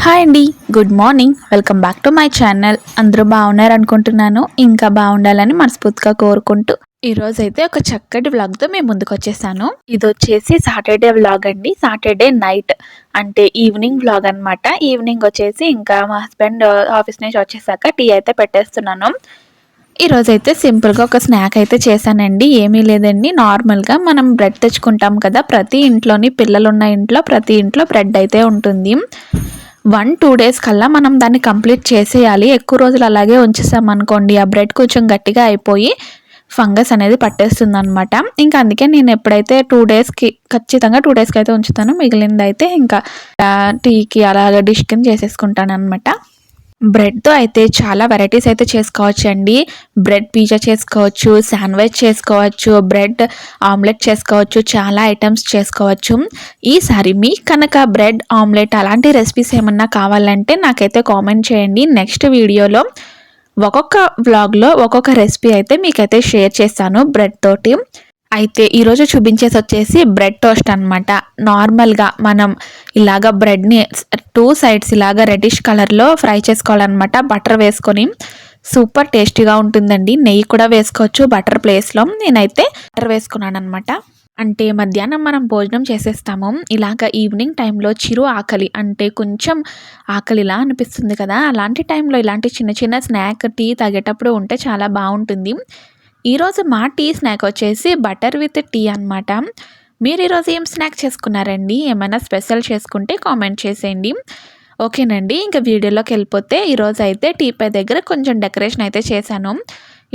Hi అండి, good morning. Welcome back to my channel. అందరూ బాగున్నారు అనుకుంటున్నాను. ఇంకా బాగుండాలని మనస్ఫూర్తిగా కోరుకుంటూ ఈరోజైతే ఒక చక్కటి వ్లాగ్తో మేము ముందుకు వచ్చేసాను. ఇది వచ్చేసి సాటర్డే వ్లాగ్ అండి. సాటర్డే నైట్ అంటే ఈవినింగ్ వ్లాగ్ అనమాట. ఈవినింగ్ వచ్చేసి ఇంకా మా హస్బెండ్ ఆఫీస్ నుంచి వచ్చేసాక టీ అయితే పెట్టేస్తున్నాను. ఈరోజైతే సింపుల్గా ఒక స్నాక్ అయితే చేశానండి. ఏమీ లేదండి, నార్మల్గా మనం బ్రెడ్ తెచ్చుకుంటాం కదా, ప్రతి ఇంట్లోని పిల్లలున్న ఇంట్లో ప్రతి ఇంట్లో బ్రెడ్ అయితే ఉంటుంది. 1-2 డేస్ కల్లా మనం దాన్ని కంప్లీట్ చేసేయాలి. ఎక్కువ రోజులు అలాగే ఉంచేసామనుకోండి ఆ బ్రెడ్ కొంచెం గట్టిగా అయిపోయి ఫంగస్ అనేది పట్టేస్తుంది అనమాట. ఇంకా అందుకే నేను ఎప్పుడైతే 2 డేస్కి ఖచ్చితంగా 2 డేస్కి అయితే ఉంచుతాను. మిగిలింది అయితే ఇంకా టీకి అలాగ డిష్ కింద చేసేసుకుంటాను అనమాట. బ్రెడ్తో అయితే చాలా వెరైటీస్ అయితే చేసుకోవచ్చు అండి. బ్రెడ్ పిజ్జా చేసుకోవచ్చు, శాండ్విచ్ చేసుకోవచ్చు, బ్రెడ్ ఆమ్లెట్ చేసుకోవచ్చు, చాలా ఐటమ్స్ చేసుకోవచ్చు. ఈసారి మీకు కనుక బ్రెడ్ ఆమ్లెట్ అలాంటి రెసిపీస్ ఏమన్నా కావాలంటే నాకైతే కామెంట్ చేయండి. నెక్స్ట్ వీడియోలో ఒక్కొక్క వ్లాగ్లో ఒక్కొక్క రెసిపీ అయితే మీకైతే షేర్ చేస్తాను బ్రెడ్ తోటి. అయితే ఈరోజు చూపించేసి వచ్చేసి బ్రెడ్ టోస్ట్ అనమాట. నార్మల్గా మనం ఇలాగ బ్రెడ్ని 2 సైడ్స్ ఇలాగ రెడ్డిష్ కలర్లో ఫ్రై చేసుకోవాలన్నమాట. బటర్ వేసుకొని సూపర్ టేస్టీగా ఉంటుందండి. నెయ్యి కూడా వేసుకోవచ్చు బటర్ ప్లేస్లో. నేనైతే బటర్ వేసుకున్నాను అనమాట. అంటే మధ్యాహ్నం మనం భోజనం చేసేస్తాము, ఇలాగ ఈవినింగ్ టైంలో చిరు ఆకలి అంటే కొంచెం ఆకలిలా అనిపిస్తుంది కదా, అలాంటి టైంలో ఇలాంటి చిన్న చిన్న స్నాక్ టీ తాగేటప్పుడు ఉంటే చాలా బాగుంటుంది. ఈరోజు మా టీ స్నాక్ వచ్చేసి బటర్ విత్ టీ అనమాట. మీరు ఈరోజు ఏం స్నాక్ చేసుకున్నారండి? ఏమైనా స్పెషల్ చేసుకుంటే కామెంట్ చేసేయండి. ఓకేనండి, ఇంకా వీడియోలోకి వెళ్ళిపోతే ఈరోజు అయితే టీ పై దగ్గర కొంచెం డెకరేషన్ అయితే చేశాను.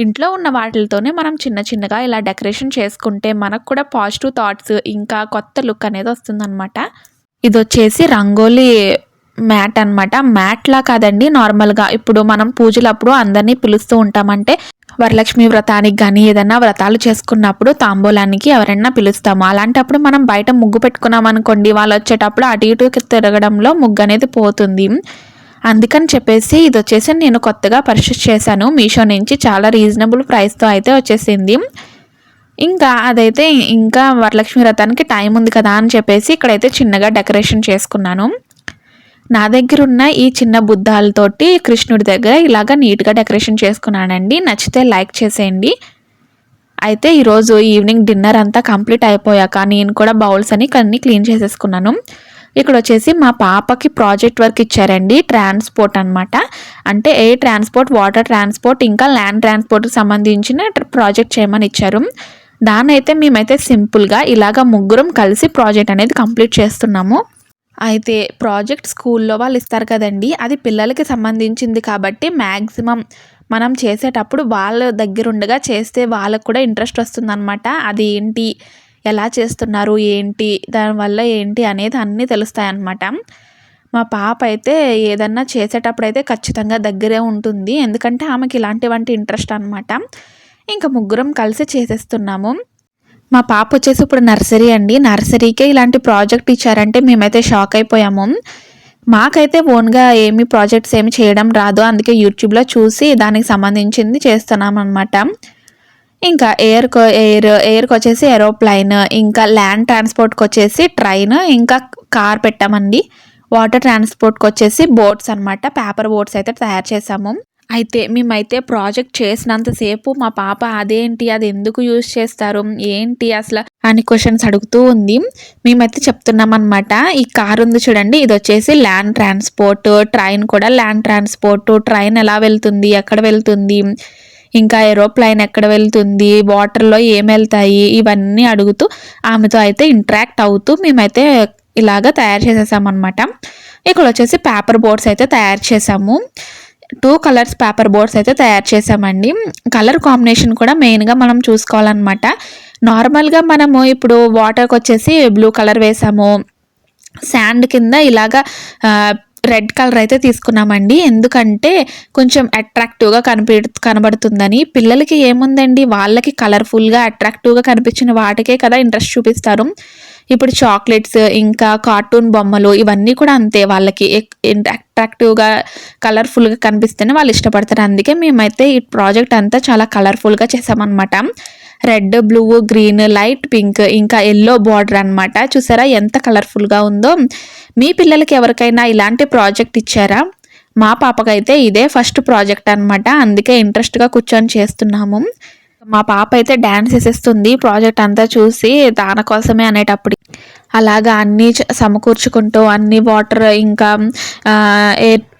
ఇంట్లో ఉన్న వాటితోనే మనం చిన్న చిన్నగా ఇలా డెకరేషన్ చేసుకుంటే మనకు కూడా పాజిటివ్ థాట్స్ ఇంకా కొత్త లుక్ అనేది వస్తుందన్నమాట. ఇది వచ్చేసి రంగోలీ మ్యాట్ అనమాట. మ్యాట్లా కాదండి, నార్మల్గా ఇప్పుడు మనం పూజలప్పుడు అందరినీ పిలుస్తూ ఉంటామంటే వరలక్ష్మి వ్రతానికి కానీ ఏదైనా వ్రతాలు చేసుకున్నప్పుడు తాంబూలానికి ఎవరైనా పిలుస్తాము. అలాంటప్పుడు మనం బయట ముగ్గు పెట్టుకున్నాం అనుకోండి, వాళ్ళు వచ్చేటప్పుడు అటు ఇటు తిరగడంలో ముగ్గు అనేది పోతుంది. అందుకని చెప్పేసి ఇది వచ్చేసి నేను కొత్తగా పర్చేస్ చేశాను మీషో నుంచి. చాలా రీజనబుల్ ప్రైస్తో అయితే వచ్చేసింది. ఇంకా అదైతే ఇంకా వరలక్ష్మి వ్రతానికి టైం ఉంది కదా అని చెప్పేసి ఇక్కడైతే చిన్నగా డెకరేషన్ చేసుకున్నాను. నా దగ్గర ఉన్న ఈ చిన్న బుద్ధాలతోటి కృష్ణుడి దగ్గర ఇలాగ నీట్గా డెకరేషన్ చేసుకున్నానండి. నచ్చితే లైక్ చేసేయండి. అయితే ఈరోజు ఈవినింగ్ డిన్నర్ అంతా కంప్లీట్ అయిపోయాక నేను కూడా బౌల్స్ అని క్లీన్ చేసేసుకున్నాను. ఇక్కడ వచ్చేసి మా పాపకి ప్రాజెక్ట్ వర్క్ ఇచ్చారండి. ట్రాన్స్పోర్ట్ అనమాట. అంటే ఎయిర్ ట్రాన్స్పోర్ట్, వాటర్ ట్రాన్స్పోర్ట్ ఇంకా ల్యాండ్ ట్రాన్స్పోర్ట్కి సంబంధించిన ప్రాజెక్ట్ చేయమని ఇచ్చారు. దాన్ని అయితే మేమైతే సింపుల్గా ఇలాగ ముగ్గురం కలిసి ప్రాజెక్ట్ అనేది కంప్లీట్ చేస్తున్నాము. అయితే ప్రాజెక్ట్ స్కూల్లో వాళ్ళు ఇస్తారు కదండి, అది పిల్లలకి సంబంధించింది కాబట్టి మ్యాక్సిమం మనం చేసేటప్పుడు వాళ్ళ దగ్గరుండగా చేస్తే వాళ్ళకు కూడా ఇంట్రెస్ట్ వస్తుందన్నమాట. అది ఏంటి, ఎలా చేస్తున్నారు, ఏంటి, దానివల్ల ఏంటి అనేది అన్నీ తెలుస్తాయి అన్నమాట. మా పాప అయితే ఏదన్నా చేసేటప్పుడు అయితే ఖచ్చితంగా దగ్గరే ఉంటుంది, ఎందుకంటే ఆమెకి ఇలాంటివంటి ఇంట్రెస్ట్ అనమాట. ఇంకా ముగ్గురం కలిసి చేసేస్తున్నాము. మా పాప వచ్చేసి ఇప్పుడు నర్సరీ అండి. నర్సరీకే ఇలాంటి ప్రాజెక్ట్ ఇచ్చారంటే మేమైతే షాక్ అయిపోయాము. మాకైతే ఓన్గా ఏమి ప్రాజెక్ట్స్ ఏమి చేయడం రాదు, అందుకే యూట్యూబ్లో చూసి దానికి సంబంధించింది చేస్తున్నాం అనమాట. ఇంకా ఎయిర్కి వచ్చేసి ఏరోప్లైన్, ఇంకా ల్యాండ్ ట్రాన్స్పోర్ట్కి వచ్చేసి ట్రైన్, ఇంకా కార్ పెట్టామండి. వాటర్ ట్రాన్స్పోర్ట్కి వచ్చేసి బోట్స్ అనమాట. పేపర్ బోట్స్ అయితే తయారు చేసాము. అయితే మేమైతే ప్రాజెక్ట్ చేసినంతసేపు మా పాప అదేంటి, అది ఎందుకు యూజ్ చేస్తారు, ఏంటి అసలు అని క్వశ్చన్స్ అడుగుతూ ఉంది. మేమైతే చెప్తున్నాం అనమాట. ఈ కార్ ఉంది చూడండి, ఇది వచ్చేసి ల్యాండ్ ట్రాన్స్పోర్ట్, ట్రైన్ కూడా ల్యాండ్ ట్రాన్స్పోర్ట్. ట్రైన్ ఎలా వెళ్తుంది, ఎక్కడ వెళ్తుంది, ఇంకా ఏరోప్లైన్ ఎక్కడ వెళ్తుంది, వాటర్లో ఏం వెళ్తాయి, ఇవన్నీ అడుగుతూ ఆమెతో అయితే ఇంటరాక్ట్ అవుతూ మేమైతే ఇలాగ తయారు చేసేసామన్నమాట. ఇక్కడ వచ్చేసి పేపర్ బోర్డ్స్ అయితే తయారు చేసాము. 2 కలర్స్ పేపర్ బోర్డ్స్ అయితే తయారు చేసామండి. కలర్ కాంబినేషన్ కూడా మెయిన్గా మనం చూసుకోవాలన్నమాట. నార్మల్గా మనము ఇప్పుడు వాటర్కి వచ్చేసి బ్లూ కలర్ వేసాము, శాండ్ కింద ఇలాగా రెడ్ కలర్ అయితే తీసుకున్నామండి. ఎందుకంటే కొంచెం అట్రాక్టివ్గా కనబడుతుందని. పిల్లలకి ఏముందండి, వాళ్ళకి కలర్ఫుల్గా అట్రాక్టివ్గా కనిపించిన వాటికే కదా ఇంట్రెస్ట్ చూపిస్తారు. ఇప్పుడు చాక్లెట్స్ ఇంకా కార్టూన్ బొమ్మలు ఇవన్నీ కూడా అంతే, వాళ్ళకి అట్రాక్టివ్గా కలర్ఫుల్గా కనిపిస్తేనే వాళ్ళు ఇష్టపడతారు. అందుకే మేమైతే ఈ ప్రాజెక్ట్ అంతా చాలా కలర్ఫుల్గా చేసామన్నమాట. Red, blue, green, light pink, ఇంకా ఎల్లో బార్డర్ అనమాట. చూసారా ఎంత కలర్ఫుల్గా ఉందో. మీ పిల్లలకి ఎవరికైనా ఇలాంటి ప్రాజెక్ట్ ఇచ్చారా? మా పాపకైతే ఇదే ఫస్ట్ ప్రాజెక్ట్ అనమాట. అందుకే ఇంట్రెస్ట్గా కూర్చొని చేస్తున్నాము. మా పాప అయితే డ్యాన్స్ వేసేస్తుంది ప్రాజెక్ట్ అంతా చూసి, దానికోసమే అనేటప్పుడు అలాగా అన్నీ సమకూర్చుకుంటూ అన్ని వాటర్, ఇంకా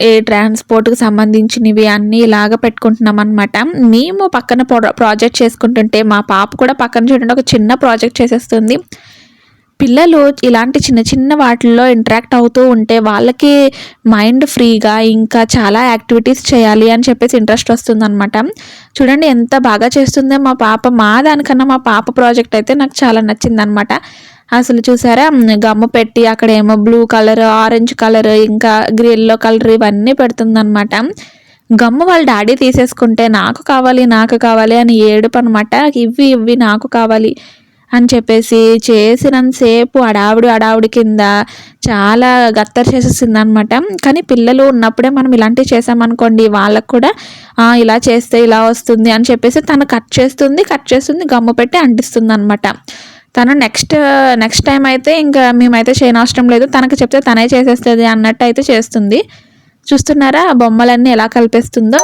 ఏ ట్రాన్స్పోర్ట్కి సంబంధించినవి అన్నీ ఇలాగ పెట్టుకుంటున్నాం అనమాట. మేము పక్కన ప్రాజెక్ట్ చేసుకుంటుంటే మా పాప కూడా పక్కన చూడండి ఒక చిన్న ప్రాజెక్ట్ చేసేస్తుంది. పిల్లలు ఇలాంటి చిన్న చిన్న వాటిల్లో ఇంటరాక్ట్ అవుతూ ఉంటే వాళ్ళకి మైండ్ ఫ్రీగా ఇంకా చాలా యాక్టివిటీస్ చేయాలి అని చెప్పేసి ఇంట్రెస్ట్ వస్తుందన్నమాట. చూడండి ఎంత బాగా చేస్తుందో మా పాప. మా దానికన్నా మా పాప ప్రాజెక్ట్ అయితే నాకు చాలా నచ్చిందనమాట. అసలు చూసారా, గమ్ము పెట్టి అక్కడ ఏమో బ్లూ కలర్, ఆరెంజ్ కలర్, ఇంకా ఎల్లో కలర్ ఇవన్నీ పెడుతుందనమాట. గమ్ము వాళ్ళ డాడీ తీసేసుకుంటే నాకు కావాలి నాకు కావాలి అని ఏడుపు అనమాట. ఇవి నాకు కావాలి అని చెప్పేసి చేసినంతసేపు అడావుడి కింద చాలా గత్తర్ చేసేసింది అనమాట. కానీ పిల్లలు ఉన్నప్పుడే మనం ఇలాంటివి చేసామనుకోండి, వాళ్ళకు కూడా ఇలా చేస్తే ఇలా వస్తుంది అని చెప్పేసి తను కట్ చేస్తుంది గమ్ము పెట్టి అంటిస్తుంది అనమాట. తను నెక్స్ట్ టైం అయితే ఇంకా మేమైతే చేయనవసరం లేదు, తనకు చెప్తే తనే చేసేస్తుంది అన్నట్టు అయితే చేస్తుంది. చూస్తున్నారా బొమ్మలన్నీ ఎలా కలిపేస్తుందో.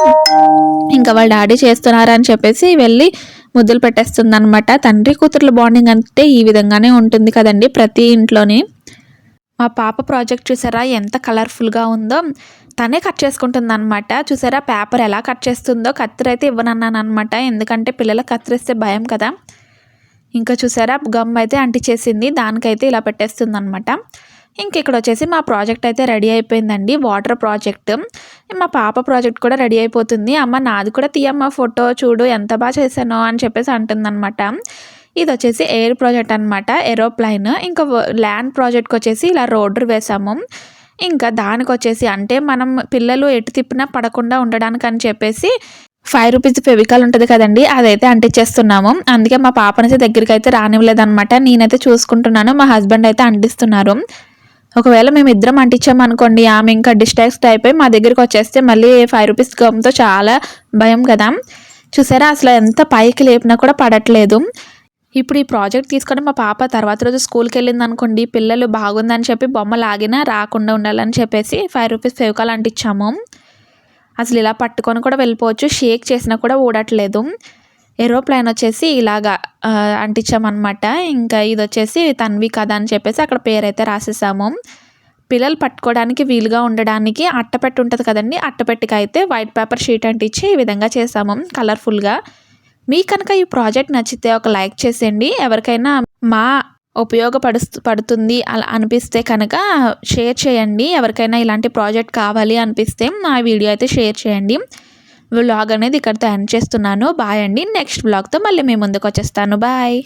ఇంకా వాళ్ళ డాడీ చేస్తున్నారా అని చెప్పేసి వెళ్ళి ముద్దులు పెట్టేస్తుంది అనమాట. తండ్రి కూతుర్ల బాండింగ్ అంటే ఈ విధంగానే ఉంటుంది కదండి ప్రతి ఇంట్లోని. మా పాప ప్రాజెక్ట్ చూసారా ఎంత కలర్ఫుల్గా ఉందో. తనే కట్ చేసుకుంటుంది అనమాట. చూసారా పేపర్ ఎలా కట్ చేస్తుందో. కత్తిరి అయితే ఇవ్వనన్నాను అనమాట, ఎందుకంటే పిల్లలకు కత్తిరిస్తే భయం కదా. ఇంకా చూసారా గమ్ అయితే అంటించేసింది, దానికైతే ఇలా పెట్టేస్తుంది అనమాట. ఇంక ఇక్కడ వచ్చేసి మా ప్రాజెక్ట్ అయితే రెడీ అయిపోయిందండి, వాటర్ ప్రాజెక్ట్. మా పాప ప్రాజెక్ట్ కూడా రెడీ అయిపోతుంది. అమ్మ నాది కూడా తీయమ్మ ఫోటో, చూడు ఎంత బాగా చేశానో అని చెప్పేసి అంటుందన్నమాట. ఇది వచ్చేసి ఎయిర్ ప్రాజెక్ట్ అనమాట, ఏరోప్లైన్. ఇంకా ల్యాండ్ ప్రాజెక్ట్కి వచ్చేసి ఇలా రోడ్డు వేసాము. ఇంకా దానికి వచ్చేసి అంటే మనం పిల్లలు ఎటు తిప్పినా పడకుండా ఉండడానికి అని చెప్పేసి 5 రూపీస్ ఫెవికాల్ ఉంటుంది కదండి, అదైతే అంటించేస్తున్నాము. అందుకే మా పాపనైతే దగ్గరికి అయితే రానివ్వలేదన్నమాట. నేనైతే చూసుకుంటున్నాను, మా హస్బెండ్ అయితే అంటిస్తున్నారు. ఒకవేళ మేము ఇద్దరం అంటించామనుకోండి, ఆమె ఇంకా డిస్ట్రాక్ట్ అయిపోయి మా దగ్గరికి వచ్చేస్తే మళ్ళీ 5 రూపీస్ గమ్తో చాలా భయం కదా. చూసారా అసలు ఎంత పైకి లేపినా కూడా పడట్లేదు. ఇప్పుడు ఈ ప్రాజెక్ట్ తీసుకొని మా పాప తర్వాత రోజు స్కూల్కి వెళ్ళింది అనుకోండి, పిల్లలు బాగుందని చెప్పి బొమ్మ లాగినా రాకుండా ఉండాలని చెప్పేసి 5 రూపీస్ ఫెవికాల్ అంటించాము. అసలు ఇలా పట్టుకొని కూడా వెళ్ళిపోవచ్చు, షేక్ చేసినా కూడా ఊడట్లేదు. ఏరోప్లైన్ వచ్చేసి ఇలాగా అంటించామన్నమాట. ఇంకా ఇది వచ్చేసి తన్వి కదా అని చెప్పేసి అక్కడ పేరు అయితే రాసేసాము. పిల్లలు పట్టుకోవడానికి వీలుగా ఉండడానికి అట్టపెట్టి ఉంటుంది కదండి, అట్టపెట్టికి అయితే వైట్ పేపర్ షీట్ అంటించి ఈ విధంగా చేసాము కలర్ఫుల్గా. మీకు కనుక ఈ ప్రాజెక్ట్ నచ్చితే ఒక లైక్ చేసేయండి. ఎవరికైనా మా పడుతుంది అలా అనిపిస్తే కనుక షేర్ చేయండి. ఎవరికైనా ఇలాంటి ప్రాజెక్ట్ కావాలి అనిపిస్తే మా వీడియో అయితే షేర్ చేయండి. వ్లాగ్ అనేది ఇక్కడితో ఎండ్ చేస్తున్నాను. బాయ్ అండి. నెక్స్ట్ వ్లాగ్తో మళ్ళీ మీ ముందుకు వచ్చేస్తాను. బాయ్.